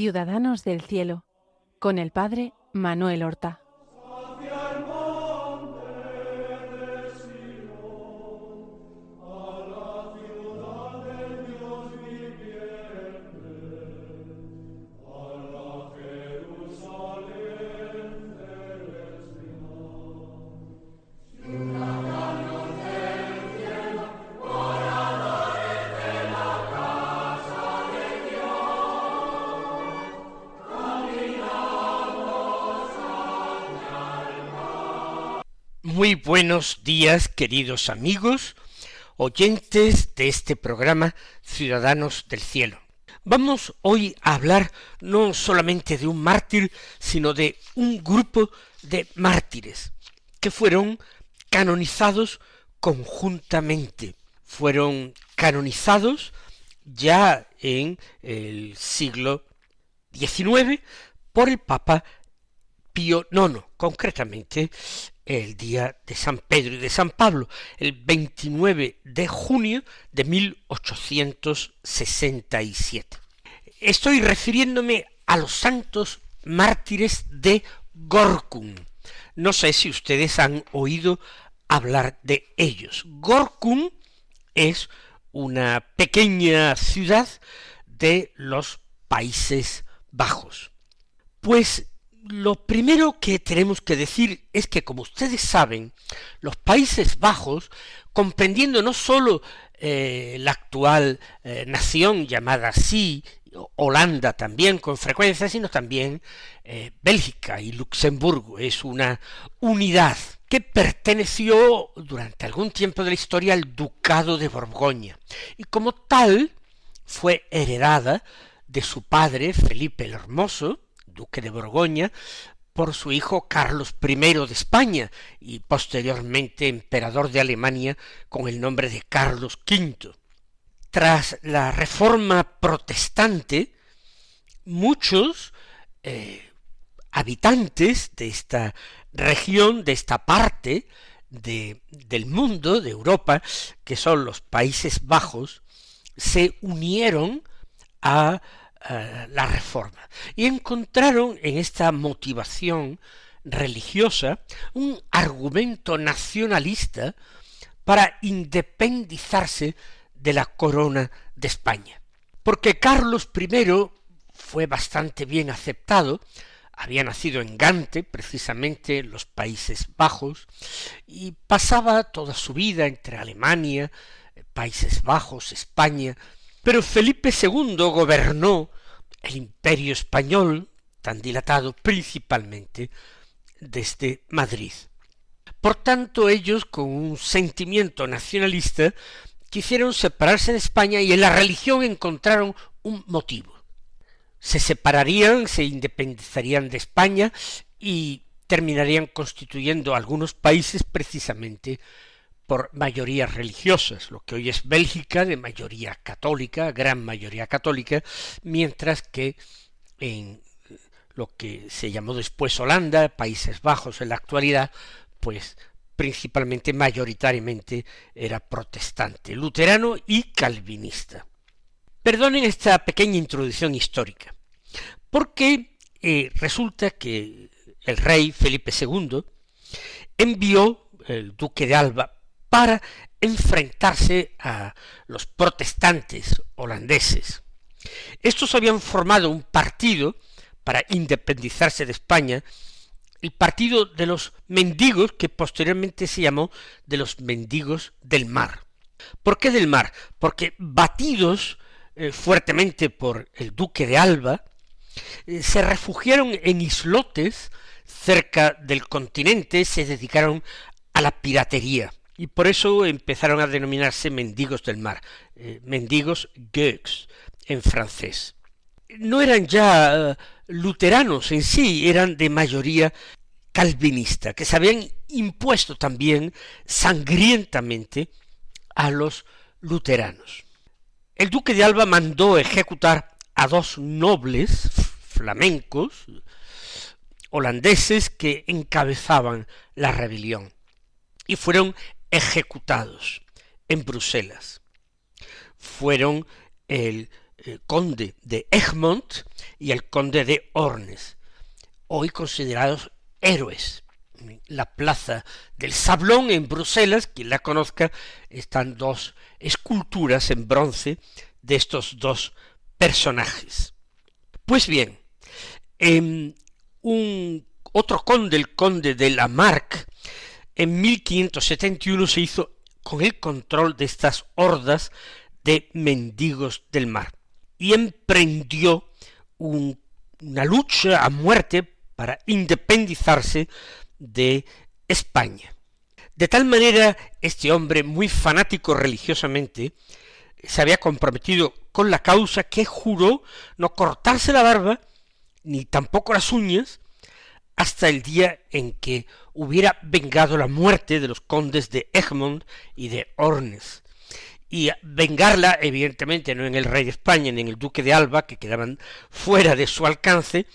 Ciudadanos del Cielo, con el Padre Manuel Horta. Muy buenos días, queridos amigos, oyentes de este programa Ciudadanos del Cielo. Vamos hoy a hablar no solamente de un mártir, sino de un grupo de mártires que fueron canonizados conjuntamente. Fueron canonizados ya en el siglo XIX por el Papa Pío IX, concretamente el día de San Pedro y de San Pablo, el 29 de junio de 1867. Estoy refiriéndome a los santos mártires de Gorkum. No sé si ustedes han oído hablar de ellos. Gorkum es una pequeña ciudad de los Países Bajos. Pues lo primero que tenemos que decir es que, como ustedes saben, los Países Bajos, comprendiendo no sólo la actual nación llamada así, Holanda también con frecuencia, sino también Bélgica y Luxemburgo, es una unidad que perteneció durante algún tiempo de la historia al Ducado de Borgoña, y como tal fue heredada de su padre Felipe el Hermoso, duque de Borgoña, por su hijo Carlos I de España y posteriormente emperador de Alemania con el nombre de Carlos V. Tras la reforma protestante, muchos habitantes de esta región, de esta parte del mundo, de Europa, que son los Países Bajos, se unieron a la reforma y encontraron en esta motivación religiosa un argumento nacionalista para independizarse de la corona de España, porque Carlos I fue bastante bien aceptado, había nacido en Gante, precisamente en los Países Bajos, y pasaba toda su vida entre Alemania, Países Bajos, España. Pero Felipe II gobernó el imperio español, tan dilatado principalmente desde Madrid. Por tanto, ellos, con un sentimiento nacionalista, quisieron separarse de España y en la religión encontraron un motivo. Se separarían, se independizarían de España y terminarían constituyendo algunos países precisamente por mayorías religiosas, lo que hoy es Bélgica, de mayoría católica, gran mayoría católica, mientras que en lo que se llamó después Holanda, Países Bajos en la actualidad, pues principalmente, mayoritariamente, era protestante, luterano y calvinista. Perdonen esta pequeña introducción histórica, porque resulta que el rey Felipe II envió el duque de Alba para enfrentarse a los protestantes holandeses. Estos habían formado un partido para independizarse de España, el partido de los mendigos, que posteriormente se llamó de los mendigos del mar. ¿Por qué del mar? Porque batidos fuertemente por el duque de Alba, se refugiaron en islotes cerca del continente, se dedicaron a la piratería. Y por eso empezaron a denominarse mendigos del mar, mendigos gueux en francés. No eran ya luteranos en sí, eran de mayoría calvinista, que se habían impuesto también sangrientamente a los luteranos. El duque de Alba mandó ejecutar a dos nobles flamencos holandeses que encabezaban la rebelión y fueron ejecutados en Bruselas. Fueron el conde de Egmont y el conde de Ornes, hoy considerados héroes. La plaza del Sablón en Bruselas, quien la conozca, están dos esculturas en bronce de estos dos personajes. Pues bien, otro conde, el conde de Lamarck, en 1571 se hizo con el control de estas hordas de mendigos del mar y emprendió una lucha a muerte para independizarse de España. De tal manera, este hombre, muy fanático religiosamente, se había comprometido con la causa que juró no cortarse la barba, ni tampoco las uñas, hasta el día en que hubiera vengado la muerte de los condes de Egmont y de Ornes. Y vengarla, evidentemente, no en el rey de España ni en el duque de Alba, que quedaban fuera de su alcance,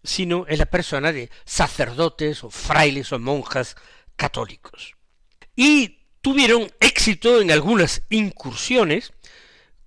sino en la persona de sacerdotes o frailes o monjas católicos. Y tuvieron éxito en algunas incursiones,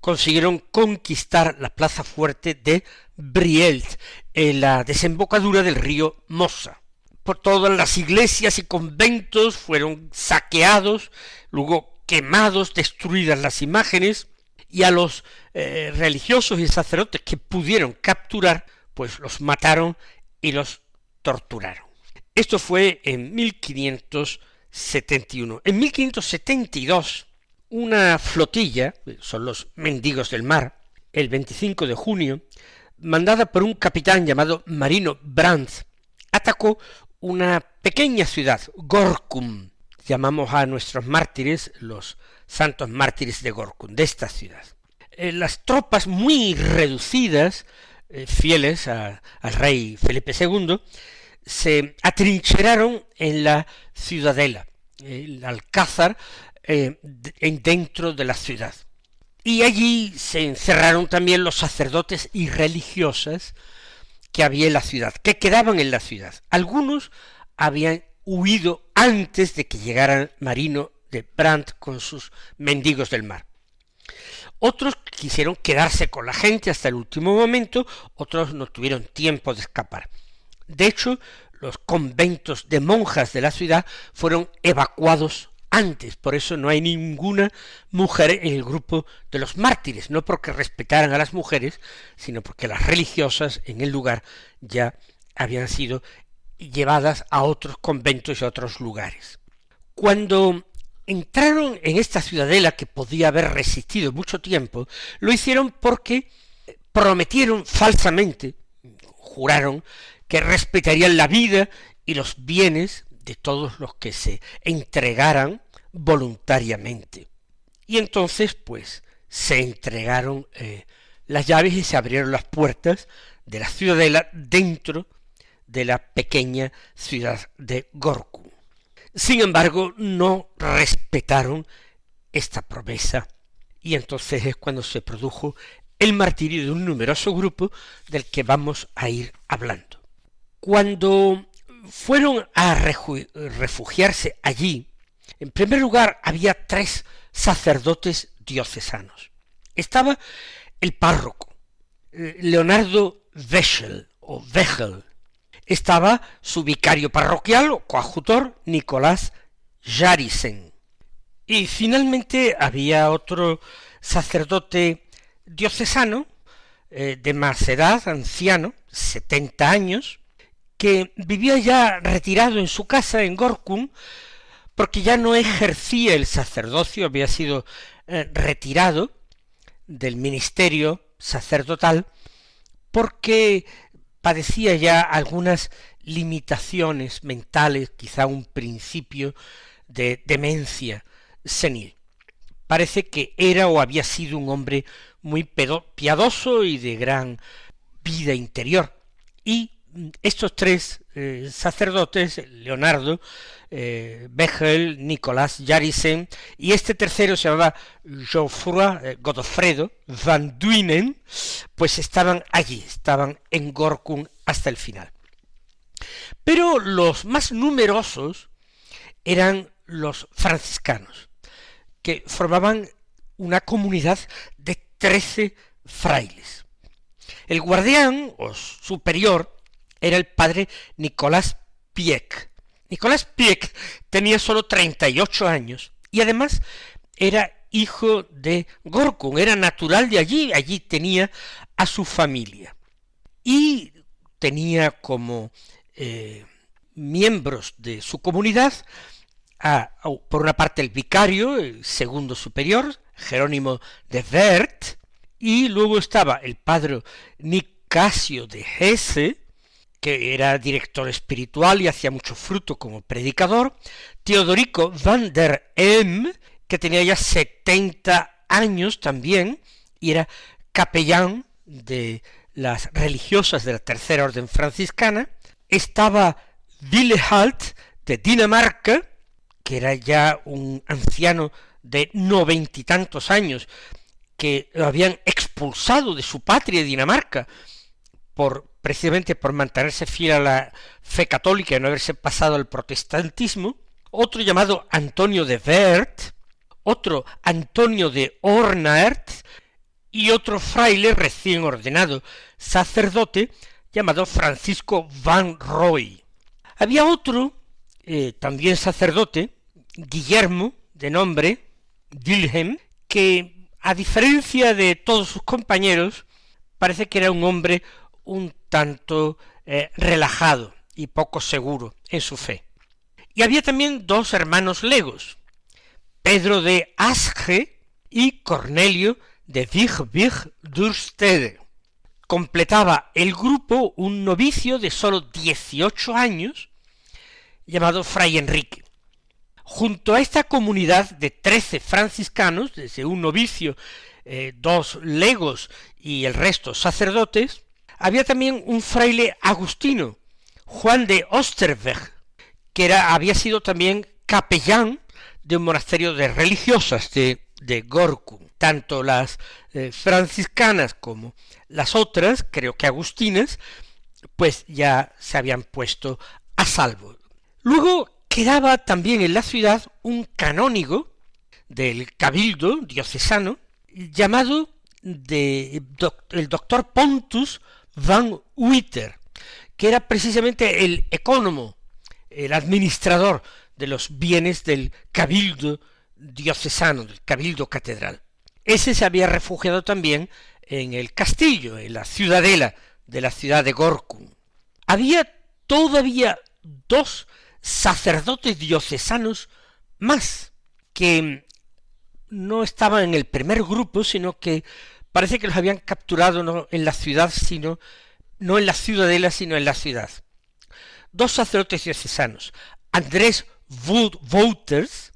consiguieron conquistar la plaza fuerte de Brielt, en la desembocadura del río Mosa. Por todas las iglesias y conventos fueron saqueados, luego quemados, destruidas las imágenes, y a los religiosos y sacerdotes que pudieron capturar, pues los mataron y los torturaron. Esto fue en 1571. En 1572, una flotilla, son los mendigos del mar, el 25 de junio, mandada por un capitán llamado Marino Brandt, atacó una pequeña ciudad, Gorkum. Llamamos a nuestros mártires los santos mártires de Gorkum, de esta ciudad. Las tropas muy reducidas, fieles al rey Felipe II, se atrincheraron en la ciudadela, el alcázar, dentro de la ciudad. Y allí se encerraron también los sacerdotes y religiosas que había en la ciudad, que quedaban en la ciudad. Algunos habían huido antes de que llegara Marino de Brandt con sus mendigos del mar. Otros quisieron quedarse con la gente hasta el último momento, otros no tuvieron tiempo de escapar. De hecho, los conventos de monjas de la ciudad fueron evacuados antes, por eso no hay ninguna mujer en el grupo de los mártires, no porque respetaran a las mujeres, sino porque las religiosas en el lugar ya habían sido llevadas a otros conventos y a otros lugares. Cuando entraron en esta ciudadela que podía haber resistido mucho tiempo, lo hicieron porque prometieron falsamente, juraron que respetarían la vida y los bienes de todos los que se entregaran voluntariamente. Y entonces, pues, se entregaron las llaves y se abrieron las puertas de la ciudadela dentro de la pequeña ciudad de Gorkum. Sin embargo, no respetaron esta promesa, y entonces es cuando se produjo el martirio de un numeroso grupo del que vamos a ir hablando. Cuando fueron a refugiarse allí, en primer lugar había 3 sacerdotes diocesanos. Estaba el párroco, Leonardo Wechel, estaba su vicario parroquial o coadjutor, Nicolás Jarisen. Y finalmente había otro sacerdote diocesano, de más edad, anciano, 70 años, que vivía ya retirado en su casa en Gorkum, porque ya no ejercía el sacerdocio, había sido retirado del ministerio sacerdotal, porque padecía ya algunas limitaciones mentales, quizá un principio de demencia senil. Parece que era o había sido un hombre muy piadoso y de gran vida interior. Y estos 3 sacerdotes, Leonardo, Wechel, Nicolás Jarisen, y este tercero se llamaba Godofredo van Duynen, pues estaban allí, estaban en Gorkum hasta el final. Pero los más numerosos eran los franciscanos, que formaban una comunidad de 13 frailes. El guardián o superior era el padre Nicolas Pieck. Nicolas Pieck tenía solo 38 años y además era hijo de Gorkun, era natural de allí, allí tenía a su familia. Y tenía como miembros de su comunidad por una parte el vicario, el segundo superior, Jerónimo de Werth, y luego estaba el padre Nicasio de Hesse, que era director espiritual y hacía mucho fruto como predicador, Teodorico van der Em, que tenía ya 70 años también, y era capellán de las religiosas de la Tercera Orden Franciscana, estaba Willehalt de Dinamarca, que era ya un anciano de 90 y tantos años, que lo habían expulsado de su patria, Dinamarca, precisamente por mantenerse fiel a la fe católica y no haberse pasado al protestantismo, otro llamado Antonio de Werth, otro Antonio de Ornaert, y otro fraile recién ordenado sacerdote llamado Francisco van Roy. Había otro, también sacerdote, Guillermo, de nombre Wilhelm, que a diferencia de todos sus compañeros, parece que era un hombre un tanto relajado y poco seguro en su fe. Y había también dos hermanos legos, Pedro de Asge y Cornelio de Wig-Wig-Duurstede. Completaba el grupo un novicio de solo 18 años, llamado Fray Enrique. Junto a esta comunidad de 13 franciscanos, desde un novicio, 2 legos y el resto sacerdotes, había también un fraile agustino, Juan de Osterweg, que había sido también capellán de un monasterio de religiosas de Gorkun. Tanto las franciscanas como las otras, creo que agustinas, pues ya se habían puesto a salvo. Luego quedaba también en la ciudad un canónigo del cabildo diocesano llamado el doctor Pontus van Witter, que era precisamente el ecónomo, el administrador de los bienes del cabildo diocesano, del cabildo catedral. Ese se había refugiado también en el castillo, en la ciudadela de la ciudad de Gorkun. Había todavía 2 sacerdotes diocesanos más, que no estaban en el primer grupo, sino que parece que los habían capturado no en la ciudad, no en la ciudadela, sino en la ciudad. 2 sacerdotes diocesanos, Andrés Wouters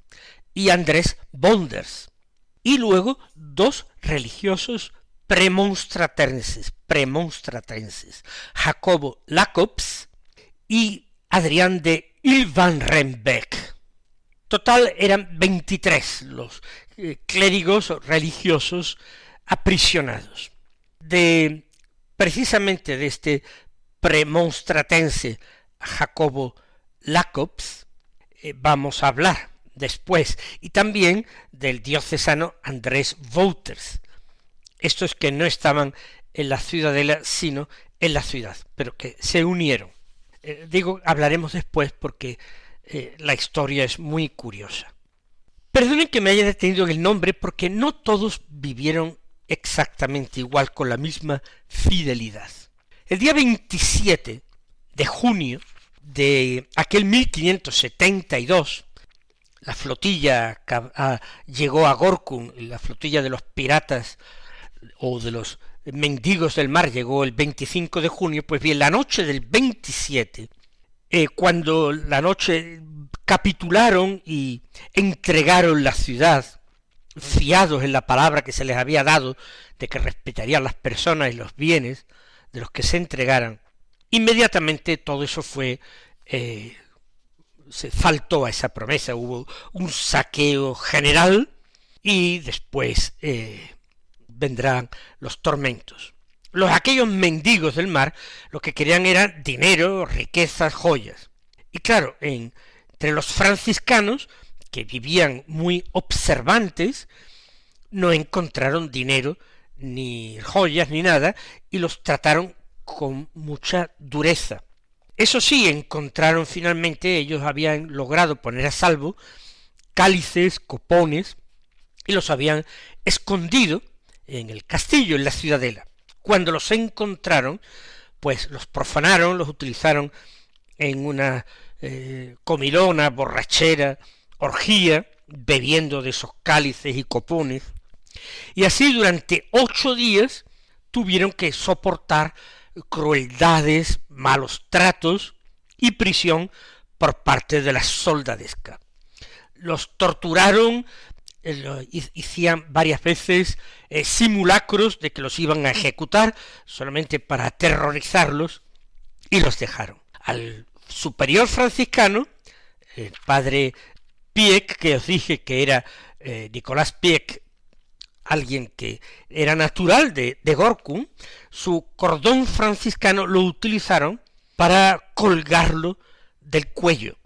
y Andrés Bonders, y luego 2 religiosos premonstratenses, Jacobo Lacobs y Adrián de Ilvanrenbeck. Total eran 23 los clérigos religiosos aprisionados. Precisamente de este premonstratense Jacobo Lacobs vamos a hablar después, y también del diocesano Andrés Wouters. Estos que no estaban en la ciudadela, sino en la ciudad, pero que se unieron. Hablaremos después porque la historia es muy curiosa. Perdonen que me haya detenido en el nombre, porque no todos vivieron exactamente igual, con la misma fidelidad. El día 27 de junio de aquel 1572, la flotilla llegó a Gorkun, la flotilla de los piratas o de los mendigos del mar llegó el 25 de junio, pues bien, la noche del 27, cuando la noche capitularon y entregaron la ciudad, fiados en la palabra que se les había dado de que respetarían las personas y los bienes de los que se entregaran, inmediatamente todo eso se faltó a esa promesa, hubo un saqueo general y después vendrán los tormentos. Aquellos mendigos del mar lo que querían era dinero, riquezas, joyas. Y claro, entre los franciscanos, que vivían muy observantes, no encontraron dinero ni joyas, ni nada, y los trataron con mucha dureza. Eso sí, encontraron finalmente, ellos habían logrado poner a salvo cálices, copones, y los habían escondido en el castillo, en la ciudadela. Cuando los encontraron, pues los profanaron, los utilizaron en una comilona, borrachera, orgía, bebiendo de esos cálices y copones, y así durante 8 días tuvieron que soportar crueldades, malos tratos y prisión por parte de la soldadesca. Los torturaron, hacían varias veces simulacros de que los iban a ejecutar solamente para aterrorizarlos, y los dejaron. Al superior franciscano, el padre Pieck, que os dije que era Nicolás Pieck, alguien que era natural de Gorkum, su cordón franciscano lo utilizaron para colgarlo del cuello.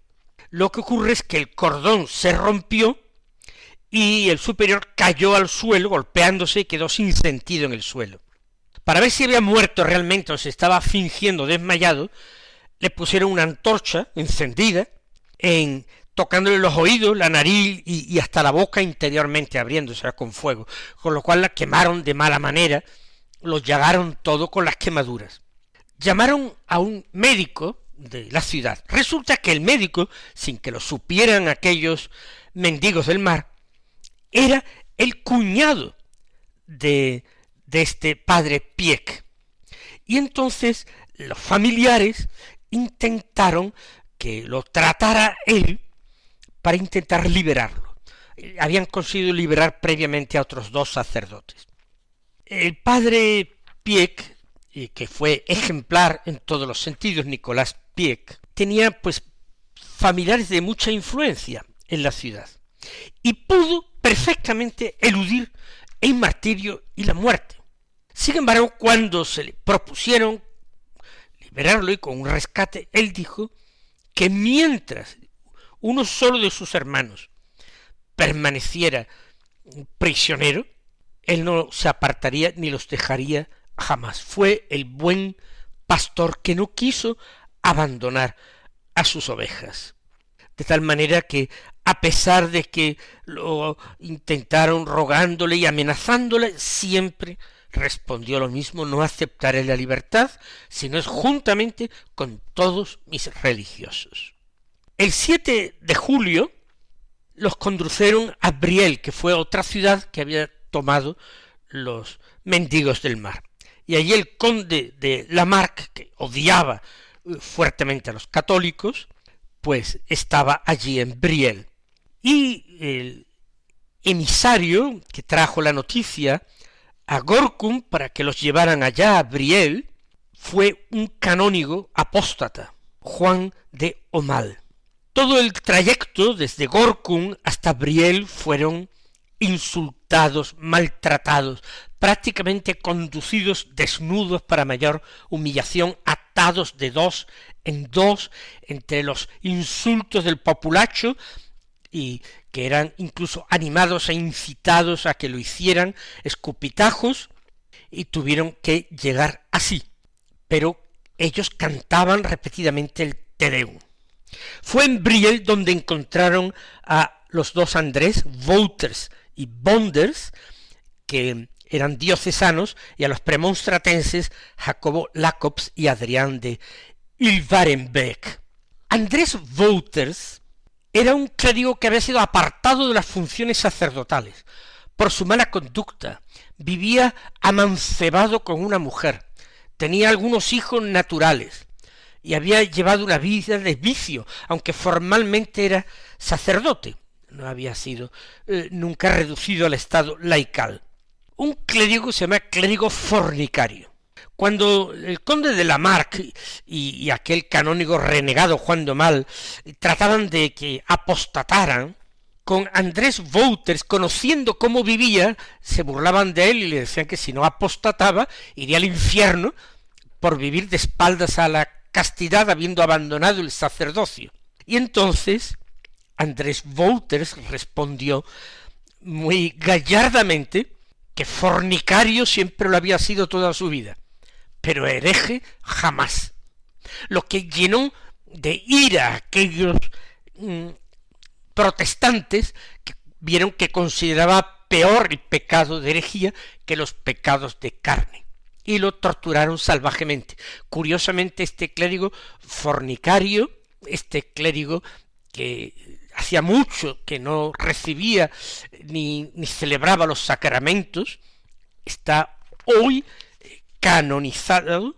Lo que ocurre es que el cordón se rompió y el superior cayó al suelo golpeándose y quedó sin sentido en el suelo. Para ver si había muerto realmente o se estaba fingiendo desmayado, le pusieron una antorcha encendida, tocándole los oídos, la nariz y hasta la boca interiormente abriéndose con fuego, con lo cual la quemaron de mala manera, los llagaron todo con las quemaduras. Llamaron a un médico de la ciudad. Resulta que el médico, sin que lo supieran aquellos mendigos del mar, era el cuñado de este padre Pieck. Y entonces los familiares intentaron que lo tratara él para intentar liberarlo. Habían conseguido liberar previamente a otros 2 sacerdotes. El padre Pieck, que fue ejemplar en todos los sentidos, Nicolás Pieck, tenía pues familiares de mucha influencia en la ciudad y pudo perfectamente eludir el martirio y la muerte. Sin embargo, cuando se le propusieron liberarlo y con un rescate, él dijo que mientras uno solo de sus hermanos permaneciera prisionero, él no se apartaría ni los dejaría jamás. Fue el buen pastor que no quiso abandonar a sus ovejas. De tal manera que, a pesar de que lo intentaron rogándole y amenazándole, siempre respondió lo mismo: no aceptaré la libertad, sino es juntamente con todos mis religiosos. El 7 de julio los condujeron a Briel, que fue otra ciudad que había tomado los mendigos del mar. Y allí el conde de Lamarck, que odiaba fuertemente a los católicos, pues estaba allí en Briel. Y el emisario que trajo la noticia a Gorkum para que los llevaran allá a Briel fue un canónigo apóstata, Juan de Aumale. Todo el trayecto desde Gorkum hasta Briel fueron insultados, maltratados, prácticamente conducidos desnudos para mayor humillación, atados de 2 en 2 entre los insultos del populacho, y que eran incluso animados e incitados a que lo hicieran, escupitajos, y tuvieron que llegar así. Pero ellos cantaban repetidamente el Te Deum. Fue en Briel donde encontraron a los 2 Andrés, Wouters y Bonders, que eran diocesanos, y a los premonstratenses Jacobo Lacobs y Adrián de Ilvarenbeck. Andrés Wouters era un clérigo que había sido apartado de las funciones sacerdotales por su mala conducta. Vivía amancebado con una mujer, tenía algunos hijos naturales y había llevado una vida de vicio, aunque formalmente era sacerdote. No había sido nunca reducido al estado laical. Un clérigo se llama clérigo fornicario. Cuando el conde de Lamarck y aquel canónigo renegado Juan de Aumale trataban de que apostataran, con Andrés Wouters, conociendo cómo vivía, se burlaban de él y le decían que si no apostataba iría al infierno por vivir de espaldas a la castidad, habiendo abandonado el sacerdocio. Y entonces Andrés Wouters respondió muy gallardamente que fornicario siempre lo había sido toda su vida, pero hereje jamás. Lo que llenó de ira a aquellos protestantes que vieron que consideraba peor el pecado de herejía que los pecados de carne, y lo torturaron salvajemente. Curiosamente, este clérigo fornicario, este clérigo que hacía mucho que no recibía ni celebraba los sacramentos, está hoy canonizado,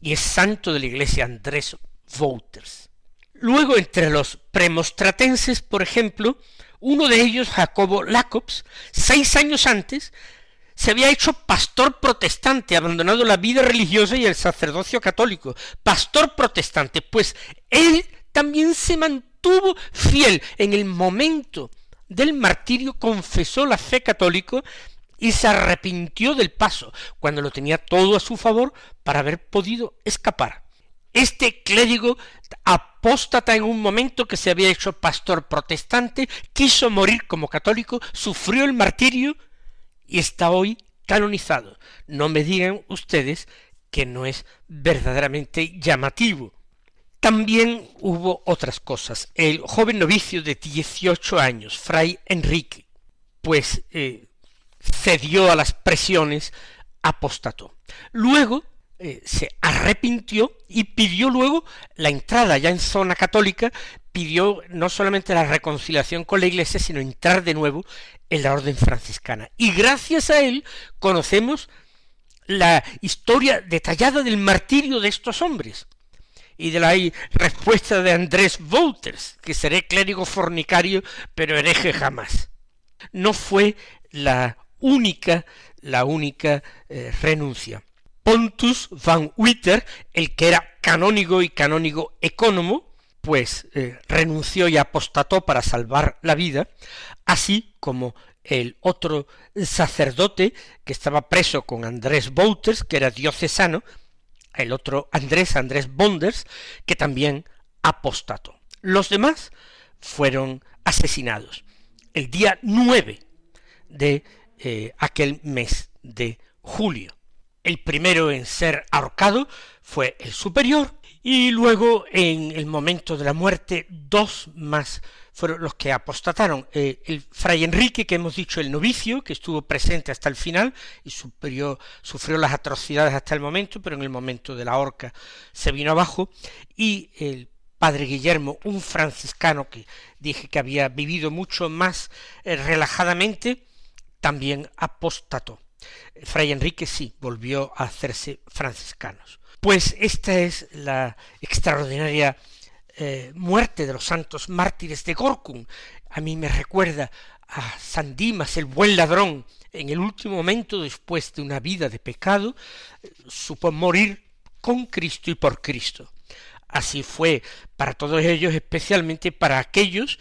y es santo de la iglesia, Andrés Wouters. Luego, entre los premostratenses, por ejemplo, uno de ellos, Jacobo Lacobs, 6 años antes, se había hecho pastor protestante, abandonado la vida religiosa y el sacerdocio católico. Pastor protestante, pues él también se mantuvo fiel. En el momento del martirio confesó la fe católica y se arrepintió del paso, cuando lo tenía todo a su favor para haber podido escapar. Este clérigo apóstata en un momento que se había hecho pastor protestante, quiso morir como católico, sufrió el martirio y está hoy canonizado. No me digan ustedes que no es verdaderamente llamativo. También hubo otras cosas. El joven novicio de 18 años, Fray Enrique, pues cedió a las presiones, apostató. Luego se arrepintió y pidió luego la entrada ya en zona católica, pidió no solamente la reconciliación con la Iglesia, sino entrar de nuevo en la orden franciscana. Y gracias a él conocemos la historia detallada del martirio de estos hombres y de la respuesta de Andrés Wouters, que seré clérigo fornicario, pero hereje jamás. No fue la única renuncia. Pontus van Witter, el que era canónigo y canónigo ecónomo, pues renunció y apostató para salvar la vida, así como el otro sacerdote que estaba preso con Andrés Wouters, que era diocesano, el otro Andrés Bonders, que también apostató. Los demás fueron asesinados el día 9 de aquel mes de julio. El primero en ser ahorcado fue el superior, y luego en el momento de la muerte 2 más fueron los que apostataron. El fray Enrique, que hemos dicho, el novicio, que estuvo presente hasta el final y sufrió las atrocidades hasta el momento, pero en el momento de la horca se vino abajo, y el padre Guillermo, un franciscano que dije que había vivido mucho más relajadamente, también apostató. Fray Enrique sí, volvió a hacerse franciscanos. Pues esta es la extraordinaria muerte de los santos mártires de Gorkum. A mí me recuerda a San Dimas, el buen ladrón. En el último momento, después de una vida de pecado, supo morir con Cristo y por Cristo. Así fue para todos ellos, especialmente para aquellos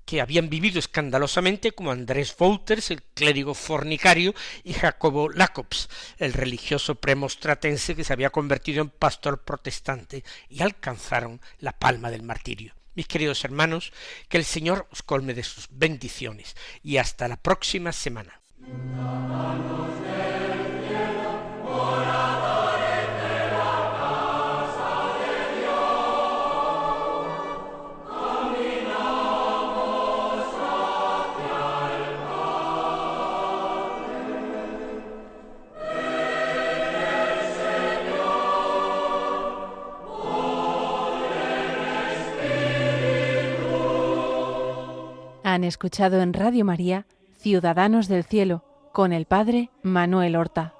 que habían vivido escandalosamente, como Andrés Wouters, el clérigo fornicario, y Jacobo Lacobs, el religioso premostratense que se había convertido en pastor protestante, y alcanzaron la palma del martirio. Mis queridos hermanos, que el Señor os colme de sus bendiciones, y hasta la próxima semana. Han escuchado en Radio María Ciudadanos del Cielo con el Padre Manuel Horta.